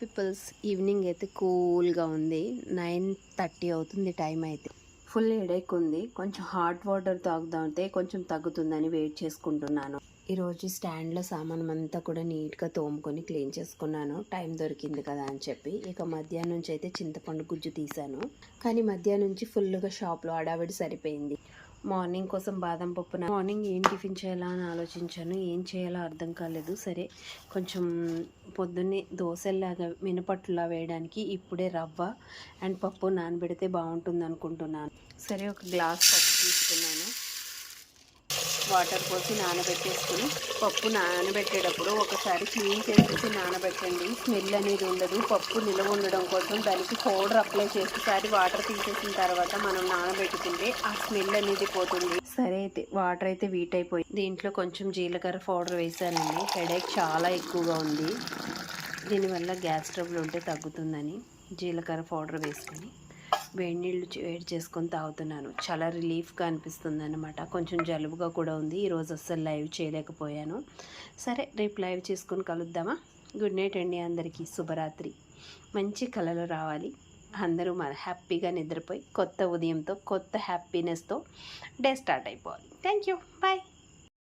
Peoples evening అయితే కూల్గా ఉంది. 9:30 అవుతుంది టైం అయితే. ఫుల్ హెడేక్ ఉంది. కొంచెం హాట్ వాటర్ తాగుదామంటే కొంచెం తగ్గుతుందని వెయిట్ చేసుకుంటున్నాను. ఈరోజు స్టాండ్లో సామానం అంతా కూడా నీట్గా తోముకొని క్లీన్ చేసుకున్నాను. టైం దొరికింది కదా అని చెప్పి. ఇక మధ్యాహ్నం నుంచి అయితే చింతపండు గుజ్జు తీశాను. కానీ మధ్యాహ్నం నుంచి ఫుల్గా షాప్లో హడావిడి సరిపోయింది. మార్నింగ్ కోసం బాదం పప్పు మార్నింగ్ ఏం టిఫిన్ చేయాలా అని ఆలోచించాను. ఏం చేయాలో అర్థం కాలేదు. సరే కొంచెం పొద్దున్నే దోశల్లాగా మినపట్టులా వేయడానికి ఇప్పుడే రవ్వ అండ్ పప్పు నానబెడితే బాగుంటుంది అనుకుంటున్నాను. సరే ఒక గ్లాస్ పప్పు తీసుకున్నాను. వాటర్ పోసి నానబెట్టేసుకుని పప్పు నానబెట్టేటప్పుడు ఒకసారి క్లీన్ చేసేసి నానబెట్టండి. స్మెల్ అనేది ఉండదు. పప్పు నిల్వ ఉండడం కోసం దానికి పౌడర్ అప్లై చేసేసారి వాటర్ తీసేసిన తర్వాత మనం నానబెట్టుకుంటే ఆ స్మెల్ అనేది పోతుంది. సరే అయితే వాటర్ అయితే వీట్ అయిపోయి దీంట్లో కొంచెం జీలకర్ర పౌడర్ వేసానండి. హెడేక్ చాలా ఎక్కువగా ఉంది. దీనివల్ల గ్యాస్ ట్రబుల్ ఉంటే తగ్గుతుందని జీలకర్ర పౌడర్ వేసుకొని వేడి నీళ్ళు వేడి చేసుకొని తాగుతున్నాను. చాలా రిలీఫ్గా అనిపిస్తుంది అన్నమాట. కొంచెం జలుబుగా కూడా ఉంది. ఈరోజు అస్సలు లైవ్ చేయలేకపోయాను. సరే రేపు లైవ్ చేసుకొని కలుద్దామా. గుడ్ నైట్ అండి అందరికీ. శుభరాత్రి. మంచి కళలు రావాలి. అందరూ మన హ్యాపీగా నిద్రపోయి కొత్త ఉదయంతో కొత్త హ్యాపీనెస్తో డే స్టార్ట్ అయిపోవాలి. Thank you. బాయ్.